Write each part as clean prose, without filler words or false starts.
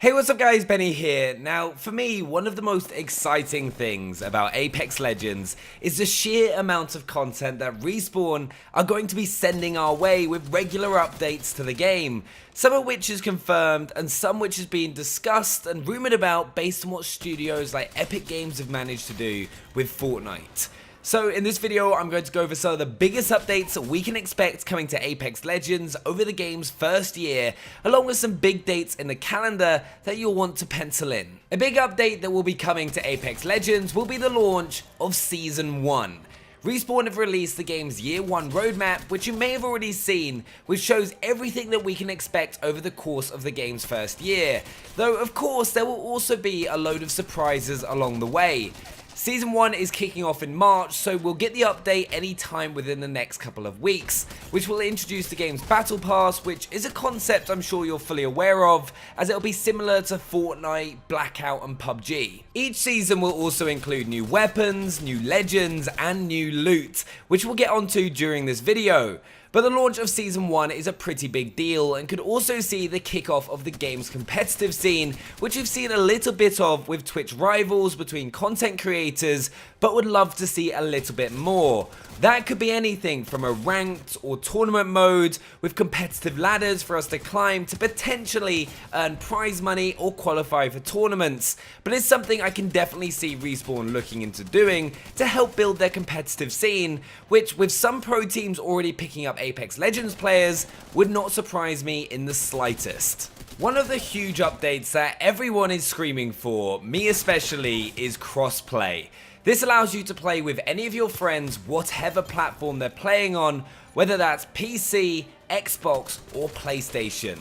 Hey, what's up guys, Benny here. Now, for me, one of the most exciting things about Apex Legends is the sheer amount of content that Respawn are going to be sending our way with regular updates to the game. Some of which is confirmed and some which is being discussed and rumoured about based on what studios like Epic Games have managed to do with Fortnite. So in this video, I'm going to go over some of the biggest updates that we can expect coming to Apex Legends over the game's first year, along with some big dates in the calendar that you'll want to pencil in. A big update that will be coming to Apex Legends will be the launch of Season 1. Respawn have released the game's Year 1 roadmap, which you may have already seen, which shows everything that we can expect over the course of the game's first year. Though of course there will also be a load of surprises along the way. Season 1 is kicking off in March, so we'll get the update anytime within the next couple of weeks, which will introduce the game's Battle Pass, which is a concept I'm sure you're fully aware of, as it'll be similar to Fortnite, Blackout and PUBG. Each season will also include new weapons, new legends and new loot, which we'll get onto during this video. But the launch of Season 1 is a pretty big deal and could also see the kickoff of the game's competitive scene, which we've seen a little bit of with Twitch rivals between content creators, but would love to see a little bit more. That could be anything from a ranked or tournament mode with competitive ladders for us to climb to potentially earn prize money or qualify for tournaments, but it's something I can definitely see Respawn looking into doing to help build their competitive scene, which with some pro teams already picking up Apex Legends players would not surprise me in the slightest. One of the huge updates that everyone is screaming for, me especially, is crossplay. This allows you to play with any of your friends whatever platform they're playing on, whether that's PC, Xbox or PlayStation.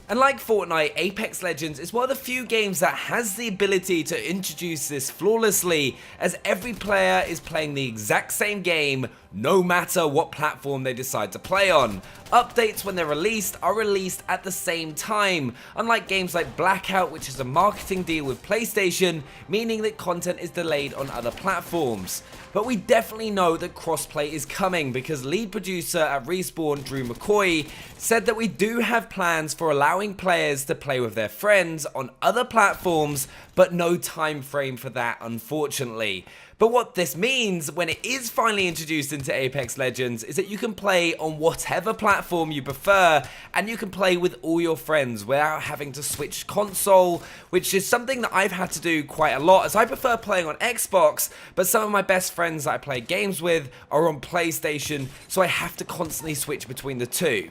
And like Fortnite, Apex Legends is one of the few games that has the ability to introduce this flawlessly, as every player is playing the exact same game no matter what platform they decide to play on. Updates when they're released are released at the same time, unlike games like Blackout, which is a marketing deal with PlayStation, meaning that content is delayed on other platforms. But we definitely know that crossplay is coming because lead producer at Respawn, Drew McCoy, said that we do have plans for allowing players to play with their friends on other platforms, but no time frame for that, unfortunately. But what this means when it is finally introduced into Apex Legends is that you can play on whatever platform you prefer, and you can play with all your friends without having to switch console, which is something that I've had to do quite a lot, as I prefer playing on Xbox, but some of my best friends that I play games with are on PlayStation, so I have to constantly switch between the two.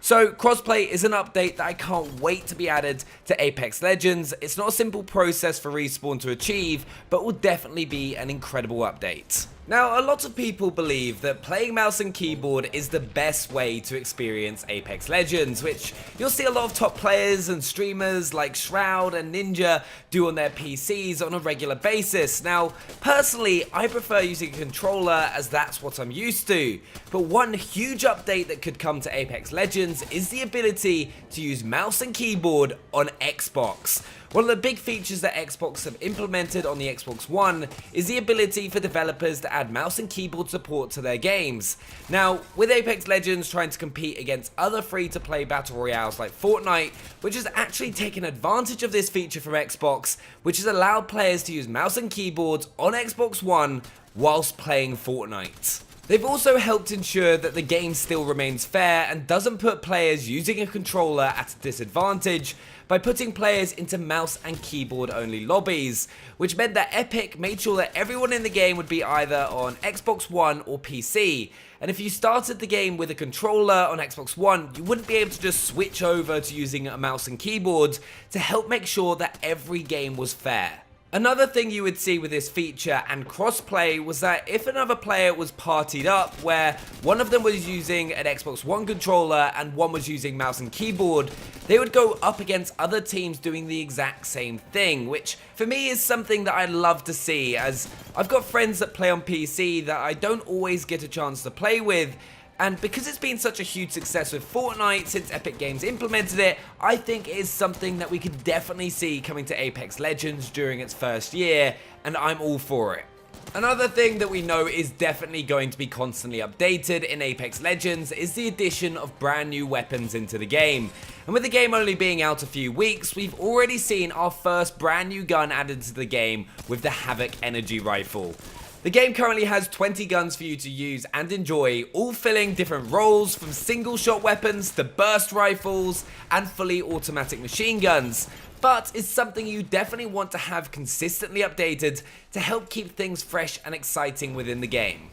So crossplay is an update that I can't wait to be added to Apex Legends. It's not a simple process for Respawn to achieve, but will definitely be an incredible update. Now, a lot of people believe that playing mouse and keyboard is the best way to experience Apex Legends, which you'll see a lot of top players and streamers like Shroud and Ninja do on their PCs on a regular basis. Now, personally, I prefer using a controller as that's what I'm used to, but one huge update that could come to Apex Legends is the ability to use mouse and keyboard on Xbox. One of the big features that Xbox have implemented on the Xbox One is the ability for developers to add mouse and keyboard support to their games. Now, with Apex Legends trying to compete against other free-to-play battle royales like Fortnite, which has actually taken advantage of this feature from Xbox, which has allowed players to use mouse and keyboards on Xbox One whilst playing Fortnite. They've also helped ensure that the game still remains fair and doesn't put players using a controller at a disadvantage by putting players into mouse and keyboard only lobbies, which meant that Epic made sure that everyone in the game would be either on Xbox One or PC. And if you started the game with a controller on Xbox One, you wouldn't be able to just switch over to using a mouse and keyboard to help make sure that every game was fair. Another thing you would see with this feature and crossplay was that if another player was partied up where one of them was using an Xbox One controller and one was using mouse and keyboard, they would go up against other teams doing the exact same thing, which for me is something that I'd love to see, as I've got friends that play on PC that I don't always get a chance to play with. And because it's been such a huge success with Fortnite since Epic Games implemented it, I think it is something that we could definitely see coming to Apex Legends during its first year, and I'm all for it. Another thing that we know is definitely going to be constantly updated in Apex Legends is the addition of brand new weapons into the game. And with the game only being out a few weeks, we've already seen our first brand new gun added to the game with the Havoc Energy Rifle. The game currently has 20 guns for you to use and enjoy, all filling different roles from single shot weapons to burst rifles and fully automatic machine guns. But it's something you definitely want to have consistently updated to help keep things fresh and exciting within the game.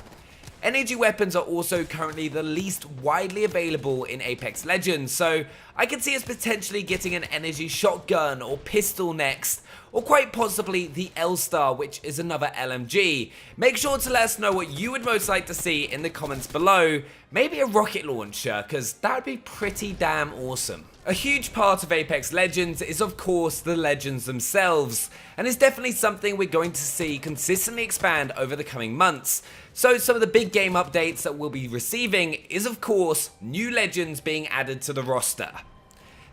Energy weapons are also currently the least widely available in Apex Legends, so I can see us potentially getting an energy shotgun or pistol next, or quite possibly the L-Star, which is another LMG. Make sure to let us know what you would most like to see in the comments below. Maybe a rocket launcher, because that would be pretty damn awesome. A huge part of Apex Legends is of course the legends themselves, and it's definitely something we're going to see consistently expand over the coming months. So some of the big game updates that we'll be receiving is of course new legends being added to the roster.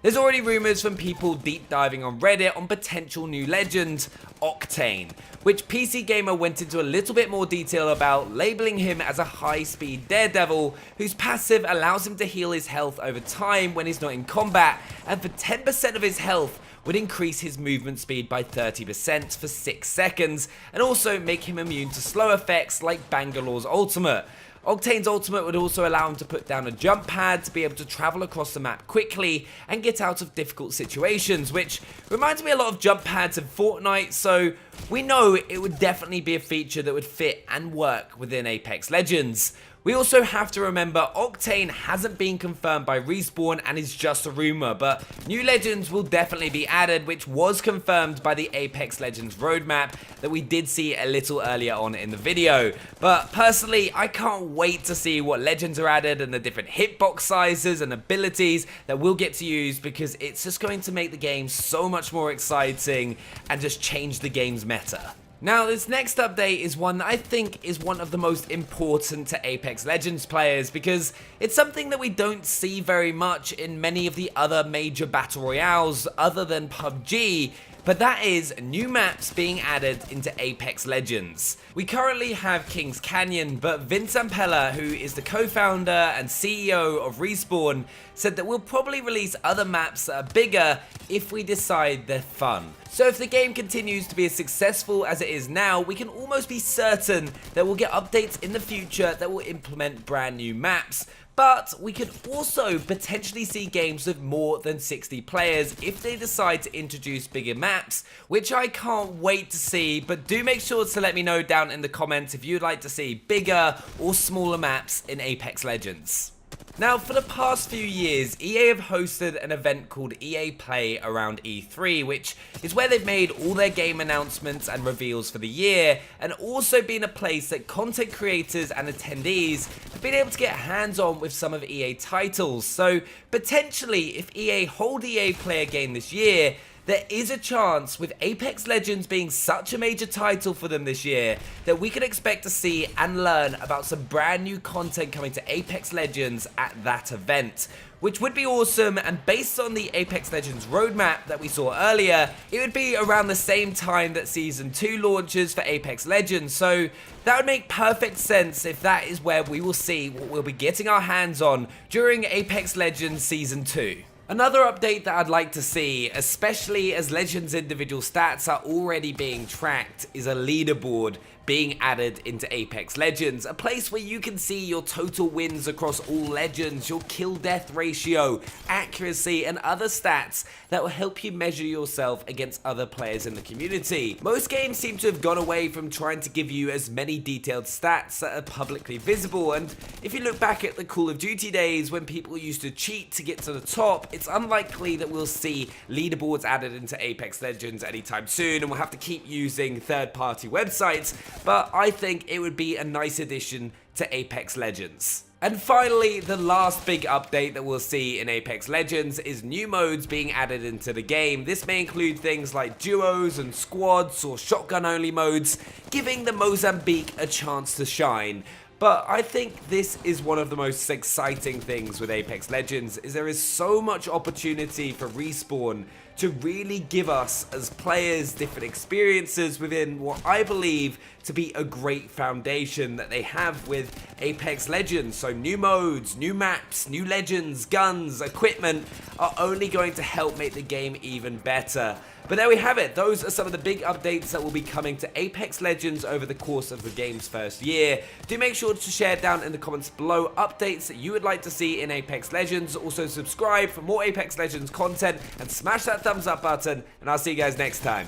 There's already rumors from people deep diving on Reddit on potential new legend, Octane, which PC Gamer went into a little bit more detail about, labeling him as a high-speed daredevil whose passive allows him to heal his health over time when he's not in combat, and for 10% of his health would increase his movement speed by 30% for 6 seconds, and also make him immune to slow effects like Bangalore's ultimate. Octane's ultimate would also allow him to put down a jump pad to be able to travel across the map quickly and get out of difficult situations, which reminds me a lot of jump pads in Fortnite, so we know it would definitely be a feature that would fit and work within Apex Legends. We also have to remember Octane hasn't been confirmed by Respawn and is just a rumor, but new legends will definitely be added, which was confirmed by the Apex Legends roadmap that we did see a little earlier on in the video. But personally, I can't wait to see what legends are added and the different hitbox sizes and abilities that we'll get to use, because it's just going to make the game so much more exciting and just change the game's meta. Now, this next update is one that I think is one of the most important to Apex Legends players, because it's something that we don't see very much in many of the other major battle royales other than PUBG, but that is new maps being added into Apex Legends. We currently have Kings Canyon, but Vince Zampella, who is the co-founder and CEO of Respawn, said that we'll probably release other maps that are bigger if we decide they're fun. So if the game continues to be as successful as it is now, we can almost be certain that we'll get updates in the future that will implement brand new maps. But we could also potentially see games with more than 60 players if they decide to introduce bigger maps, which I can't wait to see. But do make sure to let me know down in the comments if you'd like to see bigger or smaller maps in Apex Legends. Now, for the past few years, EA have hosted an event called EA Play around E3, which is where they've made all their game announcements and reveals for the year, and also been a place that content creators and attendees have been able to get hands-on with some of EA titles. So, potentially, if EA hold EA Play again this year, there is a chance, with Apex Legends being such a major title for them this year, that we can expect to see and learn about some brand new content coming to Apex Legends at that event, which would be awesome. And based on the Apex Legends roadmap that we saw earlier, it would be around the same time that Season 2 launches for Apex Legends, so that would make perfect sense if that is where we will see what we'll be getting our hands on during Apex Legends Season 2. Another update that I'd like to see, especially as Legends individual stats are already being tracked, is a leaderboard being added into Apex Legends, a place where you can see your total wins across all legends, your kill death ratio, accuracy, and other stats that will help you measure yourself against other players in the community. Most games seem to have gone away from trying to give you as many detailed stats that are publicly visible, and if you look back at the Call of Duty days when people used to cheat to get to the top, it's unlikely that we'll see leaderboards added into Apex Legends anytime soon, and we'll have to keep using third-party websites. But I think it would be a nice addition to Apex Legends. And finally, the last big update that we'll see in Apex Legends is new modes being added into the game. This may include things like duos and squads or shotgun only modes, giving the Mozambique a chance to shine. But I think this is one of the most exciting things with Apex Legends, is there is so much opportunity for Respawn to really give us as players different experiences within what I believe to be a great foundation that they have with Apex Legends. So new modes, new maps, new legends, guns, equipment are only going to help make the game even better. But there we have it. Those are some of the big updates that will be coming to Apex Legends over the course of the game's first year. Do make sure to share down in the comments below updates that you would like to see in Apex Legends. Also subscribe for more Apex Legends content and smash that thumbs up button, and I'll see you guys next time.